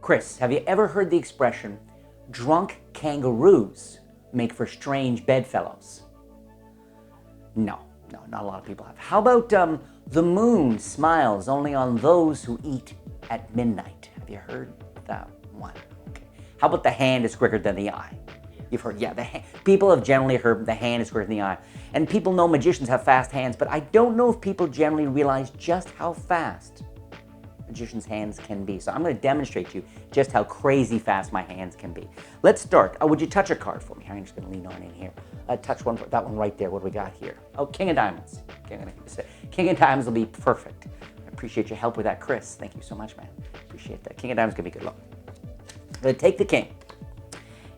Chris, have you ever heard the expression, drunk kangaroos make for strange bedfellows? No, not a lot of people have. How about the moon smiles only on those who eat at midnight? Have you heard that one? Okay. How about the hand is quicker than the eye? You've heard, yeah, people have generally heard the hand is quicker than the eye. And people know magicians have fast hands, but I don't know if people generally realize just how fast magicians' hands can be. So I'm going to demonstrate to you just how crazy fast my hands can be. Let's start. Would you touch a card for me? I'm just going to lean on in here. Touch one, that one right there. What do we got here? Oh, King of Diamonds. Okay, King of Diamonds will be perfect. I appreciate your help with that, Chris. Thank you so much, man. Appreciate that. King of Diamonds is going to be good luck. I'm going to take the king.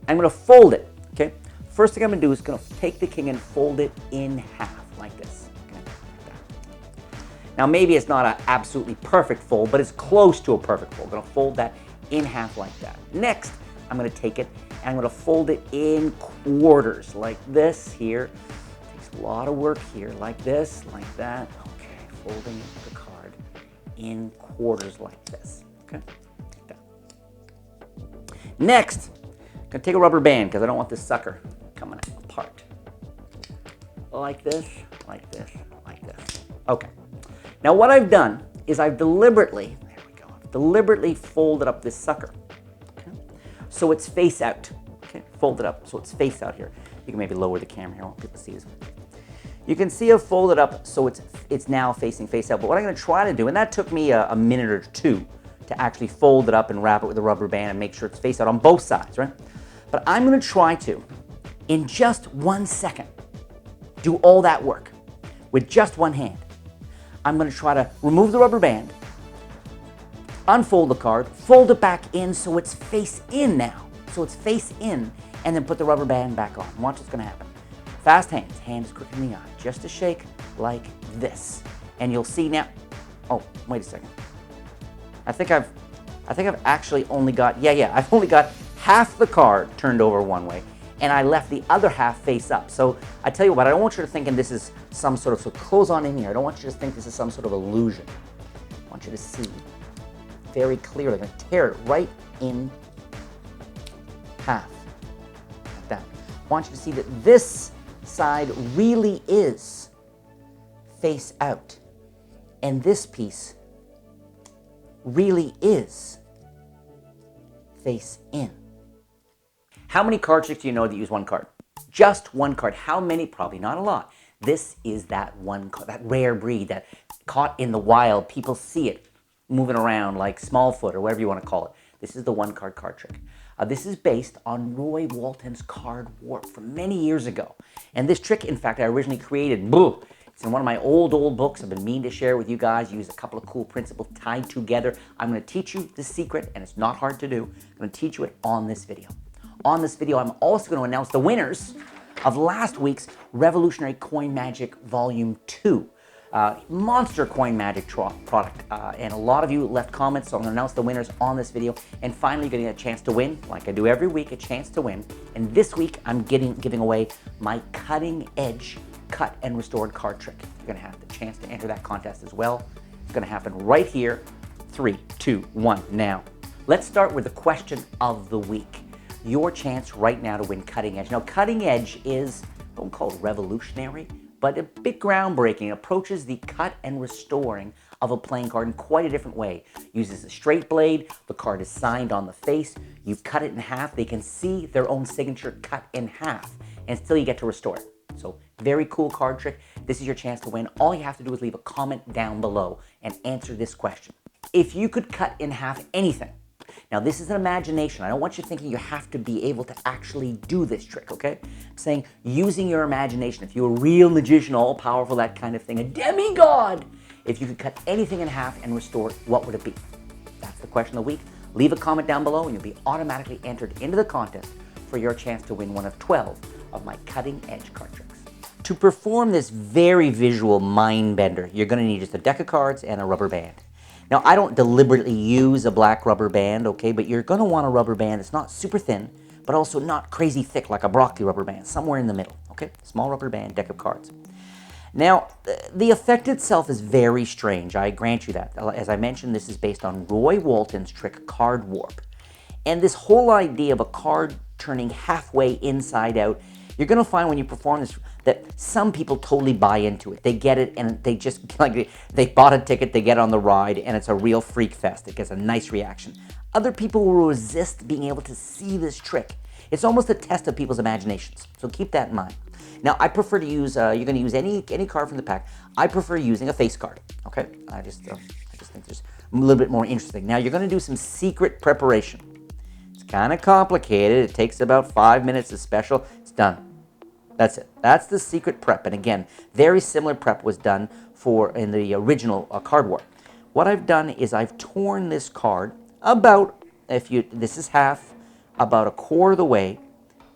I'm going to fold it, okay? First thing I'm going to do is going to take the king and fold it in half like this. Okay? Like that. Now, maybe it's not an absolutely perfect fold, but it's close to a perfect fold. I'm going to fold that in half like that. Next, I'm going to take it and I'm going to fold it in quarters like this here. Takes a lot of work here, like this, like that. Okay, folding the card in quarters like this. Okay, like that. Next, I'm going to take a rubber band because I don't want this sucker coming apart. Like this, like this, like this. Okay. Now what I've done is I've deliberately, there we go, I've deliberately folded up this sucker. Okay. So it's face out. Okay, fold it up so it's face out here. You can maybe lower the camera here, I want people to see this. You can see I've folded up so it's now facing face out. But what I'm going to try to do, and that took me a minute or two to actually fold it up and wrap it with a rubber band and make sure it's face out on both sides, right? But I'm going to try to, in just 1 second, do all that work with just one hand. I'm going to try to remove the rubber band, unfold the card, fold it back in so it's face in now. So it's face in, and then put the rubber band back on. Watch what's going to happen. Fast hands, hand is quicker than the eye. Just a shake like this. And you'll see now, oh, wait a second. I think I've actually only got, I've only got half the card turned over one way, and I left the other half face up. So I tell you what, I don't want you to think this is some sort of, so close on in here. I don't want you to think this is some sort of illusion. I want you to see very clearly. I'm going to tear it right in half, like that. I want you to see that this side really is face out, and this piece really is face in. How many card tricks do you know that use one card? Just one card. How many? Probably not a lot. This is that one card, that rare breed that caught in the wild. People see it moving around like Smallfoot or whatever you want to call it. This is the one card trick. This is based on Roy Walton's card warp from many years ago. And this trick, in fact, I originally created, it's in one of my old books. I've been meaning to share it with you guys. Use a couple of cool principles tied together. I'm going to teach you the secret, and it's not hard to do. I'm going to teach you it on this video. On this video, I'm also going to announce the winners of last week's Revolutionary Coin Magic Volume 2. Monster coin magic product, and a lot of you left comments, so I'm going to announce the winners on this video. And finally, you're going to get a chance to win, like I do every week, a chance to win. And this week, I'm giving away my cutting edge cut and restored card trick. You're going to have the chance to enter that contest as well. It's going to happen right here. 3, 2, 1, now. Let's start with the question of the week. Your chance right now to win cutting edge. Now, cutting edge is, I won't call it revolutionary, but a bit groundbreaking. It approaches the cut and restoring of a playing card in quite a different way. Uses a straight blade, the card is signed on the face, you cut it in half, they can see their own signature cut in half, and still you get to restore it. So, very cool card trick. This is your chance to win. All you have to do is leave a comment down below and answer this question. If you could cut in half anything, now this is an imagination. I don't want you thinking you have to be able to actually do this trick, okay? I'm saying using your imagination. If you're a real magician, all-powerful, that kind of thing, a demigod, if you could cut anything in half and restore it, what would it be? That's the question of the week. Leave a comment down below and you'll be automatically entered into the contest for your chance to win one of 12 of my cutting-edge card tricks. To perform this very visual mind bender, you're going to need just a deck of cards and a rubber band. Now, I don't deliberately use a black rubber band, okay, but you're going to want a rubber band that's not super thin, but also not crazy thick like a broccoli rubber band, somewhere in the middle, okay? Small rubber band, deck of cards. Now, the effect itself is very strange, I grant you that. As I mentioned, this is based on Roy Walton's trick, Card Warp. And this whole idea of a card turning halfway inside out, you're going to find when you perform this that some people totally buy into it. They get it, and they just, like, they bought a ticket, they get on the ride, and it's a real freak fest. It gets a nice reaction. Other people will resist being able to see this trick. It's almost a test of people's imaginations, so keep that in mind. Now, I prefer to use, you're going to use any card from the pack. I prefer using a face card, okay? I just think there's a little bit more interesting. Now, you're going to do some secret preparation. It's kind of complicated. It takes about 5 minutes. It's special. It's done. That's it. That's the secret prep. And again, very similar prep was done in the original card war. What I've done is I've torn this card about, this is half, about a quarter of the way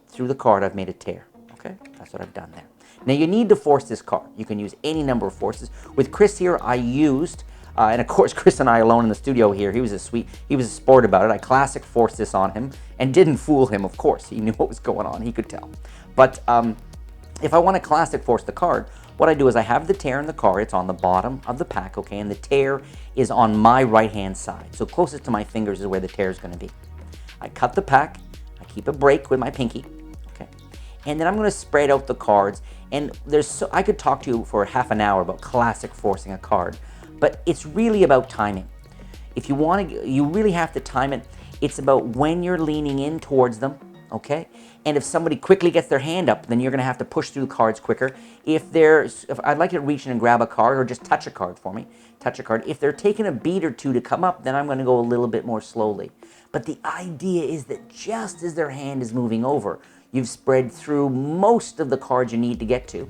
through the card. I've made a tear. Okay, that's what I've done there. Now you need to force this card. You can use any number of forces. With Criss here, I used, and of course Criss and I alone in the studio here, he was a sport about it. I classic forced this on him and didn't fool him, of course. He knew what was going on, he could tell. But if I want to classic force the card, what I do is I have the tear in the card. It's on the bottom of the pack, okay, and the tear is on my right-hand side. So closest to my fingers is where the tear is going to be. I cut the pack, I keep a break with my pinky, okay, and then I'm going to spread out the cards. And I could talk to you for half an hour about classic forcing a card, but it's really about timing. If you want to, you really have to time it. It's about when you're leaning in towards them, okay? And if somebody quickly gets their hand up, then you're going to have to push through the cards quicker. If I'd like you to reach in and grab a card or just touch a card for me, touch a card. If they're taking a beat or two to come up, then I'm going to go a little bit more slowly. But the idea is that just as their hand is moving over, you've spread through most of the cards you need to get to.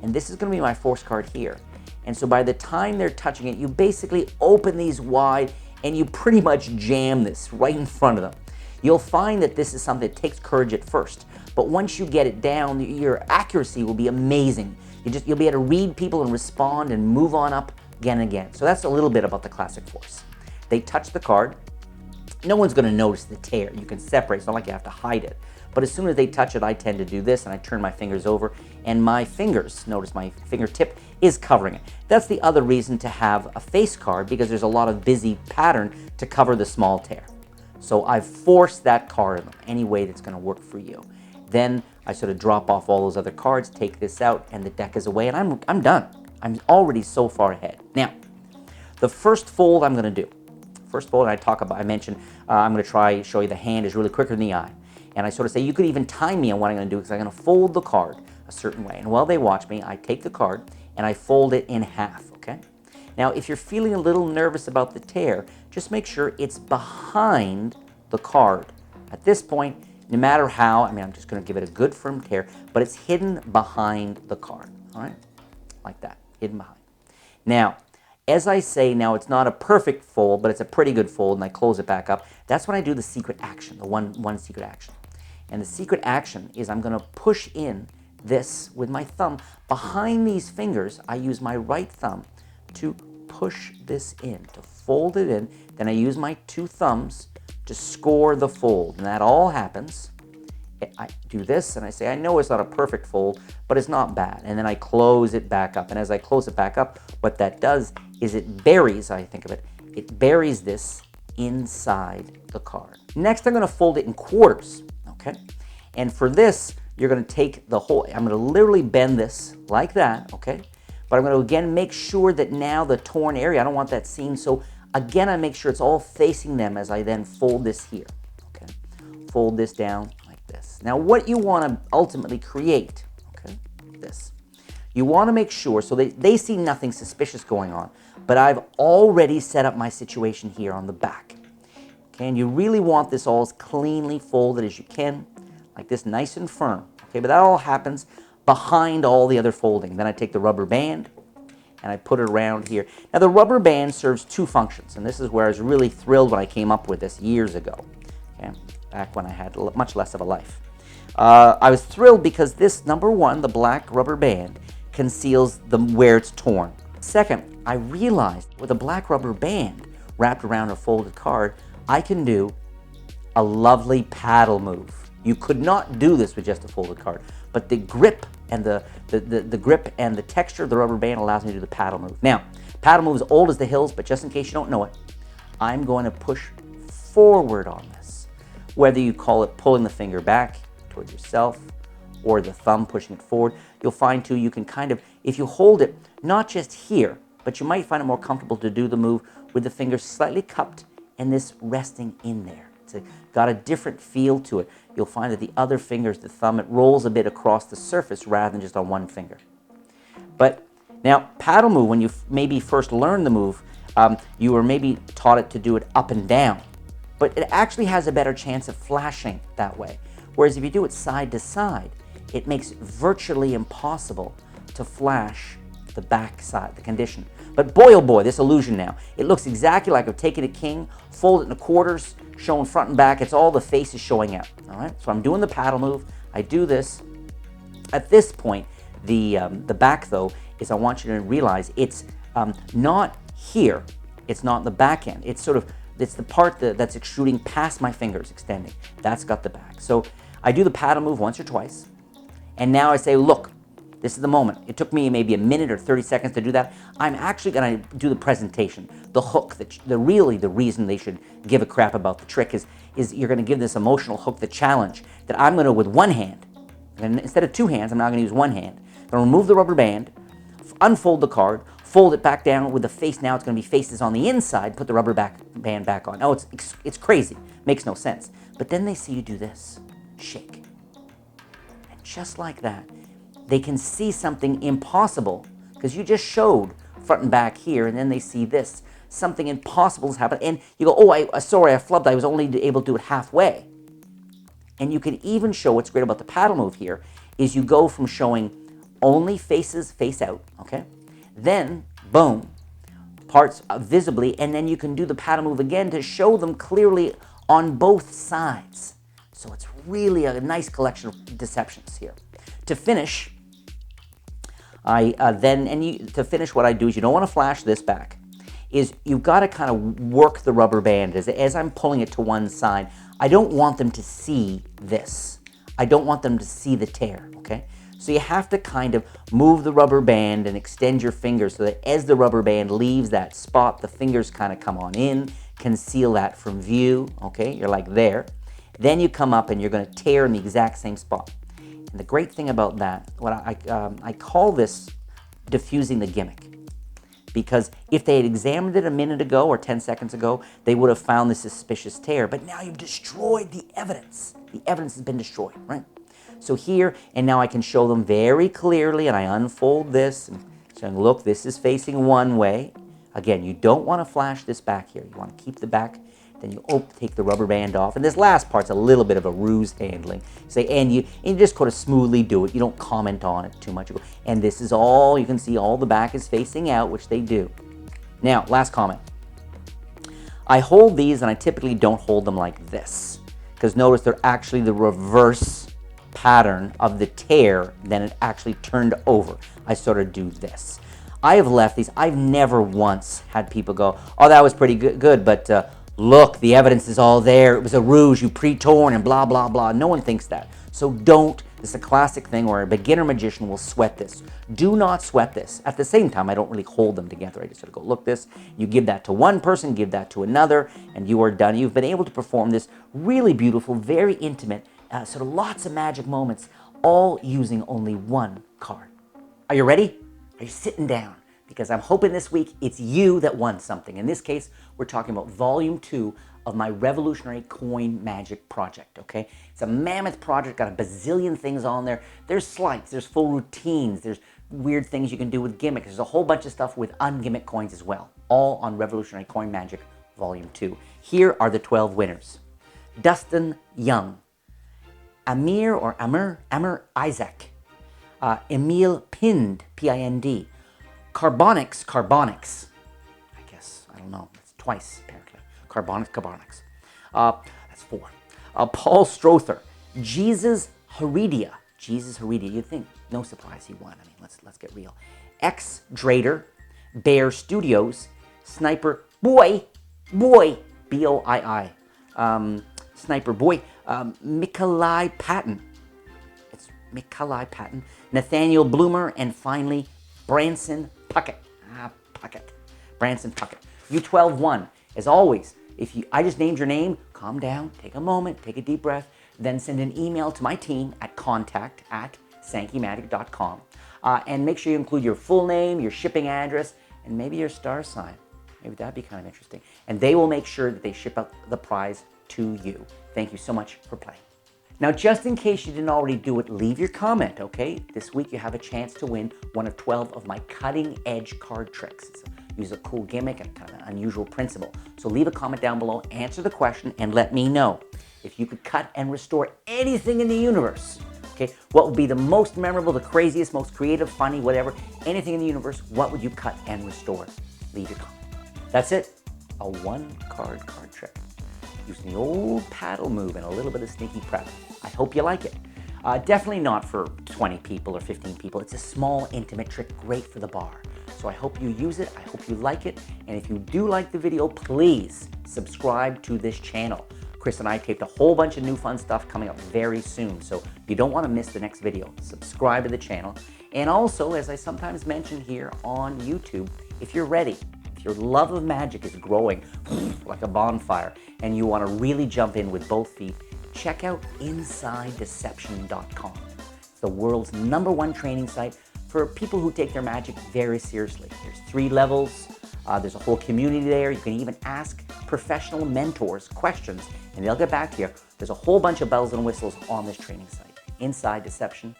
And this is going to be my force card here. And so by the time they're touching it, you basically open these wide and you pretty much jam this right in front of them. You'll find that this is something that takes courage at first, but once you get it down, your accuracy will be amazing. You'll be able to read people and respond and move on up again and again. So that's a little bit about the classic force. They touch the card. No one's going to notice the tear. You can separate. It's not like you have to hide it. But as soon as they touch it, I tend to do this, and I turn my fingers over, and my fingers, notice my fingertip, is covering it. That's the other reason to have a face card, because there's a lot of busy pattern to cover the small tear. So I've forced that card in any way that's going to work for you. Then I sort of drop off all those other cards, take this out, and the deck is away, and I'm done. I'm already so far ahead. Now, the first fold I'm going to do. First fold I mentioned, I'm going to try show you the hand is really quicker than the eye. And I sort of say, you could even time me on what I'm going to do, because I'm going to fold the card a certain way. And while they watch me, I take the card and I fold it in half, okay? Now, if you're feeling a little nervous about the tear, just make sure it's behind the card. At this point, no matter how, I'm just going to give it a good firm tear, but it's hidden behind the card, all right? Like that, hidden behind. Now, as I say, now it's not a perfect fold, but it's a pretty good fold, and I close it back up. That's when I do the secret action, the one secret action. And the secret action is I'm going to push in this with my thumb. Behind these fingers, I use my right thumb to push this in, to fold it in. Then I use my two thumbs to score the fold. And that all happens. I do this, and I say, I know it's not a perfect fold, but it's not bad. And then I close it back up. And as I close it back up, what that does is it buries, I think of it, it buries this inside the card. Next, I'm going to fold it in quarters, okay? And for this, you're going to take the whole, I'm going to literally bend this like that, okay? But I'm going to, again, make sure that now the torn area, I don't want that seen, so again, I make sure it's all facing them as I then fold this here, okay? Fold this down like this. Now, what you want to ultimately create, okay, this. You want to make sure, so they see nothing suspicious going on, but I've already set up my situation here on the back. Okay, and you really want this all as cleanly folded as you can, like this, nice and firm. Okay, but that all happens behind all the other folding. Then I take the rubber band and I put it around here. Now the rubber band serves two functions, and this is where I was really thrilled when I came up with this years ago, okay, back when I had much less of a life. I was thrilled because this, number one, the black rubber band, conceals where it's torn. Second, I realized with a black rubber band wrapped around a folded card, I can do a lovely paddle move. You could not do this with just a folded card, but the grip and the grip and the texture of the rubber band allows me to do the paddle move. Now, paddle move is old as the hills, but just in case you don't know it, I'm going to push forward on this. whether you call it pulling the finger back toward yourself or the thumb pushing it forward. You'll find too you can kind of, if you hold it not just here, but you might find it more comfortable to do the move with the fingers slightly cupped and this resting in there. It's got a different feel to it. You'll find that the other fingers, the thumb, it rolls a bit across the surface rather than just on one finger. But now, paddle move, when you maybe first learned the move, you were maybe taught it to do it up and down. But it actually has a better chance of flashing that way. Whereas if you do it side to side, it makes virtually impossible to flash the back side, the condition. But boy, oh boy, this illusion now. It looks exactly like I've taken a king, folded it into quarters, showing front and back. It's all the faces showing out, all right? So I'm doing the paddle move. I do this. At this point, the back, though, is I want you to realize it's not here. It's not the back end. It's sort of, it's the part that's extruding past my fingers, extending. That's got the back. So I do the paddle move once or twice, and now I say, look, this is the moment. It took me maybe a minute or 30 seconds to do that. I'm actually going to do the presentation, the hook, really the reason they should give a crap about the trick is you're going to give this emotional hook, the challenge, that I'm going to, with one hand, and instead of two hands, I'm now going to use one hand. I'm going to remove the rubber band, unfold the card, fold it back down with the face. Now it's going to be faces on the inside, put the rubber band back on. Oh, it's crazy. Makes no sense. But then they see you do this, shake. And just like that, they can see something impossible because you just showed front and back here, and then they see this. Something impossible has happened. And you go, oh, sorry, I flubbed. I was only able to do it halfway. And you can even show what's great about the paddle move here is you go from showing only faces face out, okay? Then, boom, parts visibly, and then you can do the paddle move again to show them clearly on both sides. So it's really a nice collection of deceptions here. To finish, to finish what I do is you don't want to flash this back, is you've got to kind of work the rubber band as I'm pulling it to one side. I don't want them to see this. I don't want them to see the tear, okay? So you have to kind of move the rubber band and extend your fingers so that as the rubber band leaves that spot, the fingers kind of come on in, conceal that from view, okay? You're like there. Then you come up and you're going to tear in the exact same spot. And the great thing about that, what I call this diffusing the gimmick. Because if they had examined it a minute ago or 10 seconds ago, they would have found the suspicious tear. But now you've destroyed the evidence. The evidence has been destroyed, right? So here, and now I can show them very clearly, and I unfold this, and saying, look, this is facing one way. Again, you don't want to flash this back here. You want to keep the back. Then you take the rubber band off. And this last part's a little bit of a ruse handling. Say, and you just kind of smoothly do it. You don't comment on it too much. And this is all, you can see all the back is facing out, which they do. Now, last comment. I hold these, and I typically don't hold them like this. Because notice they're actually the reverse pattern of the tear, then it actually turned over. I sort of do this. I have left these. I've never once had people go, oh, that was pretty good, but look, the evidence is all there. It was a ruse. You pre-torn and blah, blah, blah. No one thinks that. So don't. This is a classic thing where a beginner magician will sweat this. Do not sweat this. At the same time, I don't really hold them together. I just sort of go, look this. You give that to one person, give that to another, and you are done. You've been able to perform this really beautiful, very intimate, sort of lots of magic moments, all using only one card. Are you ready? Are you sitting down? Because I'm hoping this week it's you that won something. In this case, we're talking about Volume 2 of my revolutionary coin magic project, okay? It's a mammoth project, got a bazillion things on there. There's sleights, there's full routines, there's weird things you can do with gimmicks. There's a whole bunch of stuff with ungimmick coins as well, all on Revolutionary Coin Magic Volume 2. Here are the 12 winners. Dustin Young, Amir Isaac, Emil Pind, P-I-N-D, Carbonics, I guess, I don't know, it's twice apparently. Carbonics. That's 4. Paul Strother, Jesus Heredia, you'd think, no surprise he won. I mean, let's get real. X Drader, Bear Studios, Sniper Boy, B-O-I-I, Sniper Boy, Mikolai Patton, it's Mikolai Patton, Nathaniel Bloomer, and finally, Branson Puckett. Branson Puckett. You 12 won. As always, I just named your name, calm down, take a moment, take a deep breath, then send an email to my team at contact@sankeymagic.com. And make sure you include your full name, your shipping address, and maybe your star sign. Maybe that'd be kind of interesting. And they will make sure that they ship out the prize to you. Thank you so much for playing. Now, just in case you didn't already do it, leave your comment, okay? This week you have a chance to win one of 12 of my cutting-edge card tricks. Use a cool gimmick and kind of unusual principle. So leave a comment down below, answer the question, and let me know. If you could cut and restore anything in the universe, okay, what would be the most memorable, the craziest, most creative, funny, whatever, anything in the universe, what would you cut and restore? Leave your comment. That's it. A one-card card trick. Using the old paddle move and a little bit of sneaky prep. I hope you like it. Definitely not for 20 people or 15 people. It's a small, intimate trick, great for the bar. So I hope you use it, I hope you like it, and if you do like the video, please subscribe to this channel. Criss and I taped a whole bunch of new fun stuff coming up very soon, so you don't want to miss the next video. Subscribe to the channel. And also, as I sometimes mention here on YouTube, if you're ready, if your love of magic is growing like a bonfire and you want to really jump in with both feet, check out InsideDeception.com. It's the world's #1 training site for people who take their magic very seriously. There's 3 levels, there's a whole community there. You can even ask professional mentors questions and they'll get back to you. There's a whole bunch of bells and whistles on this training site, InsideDeception.com.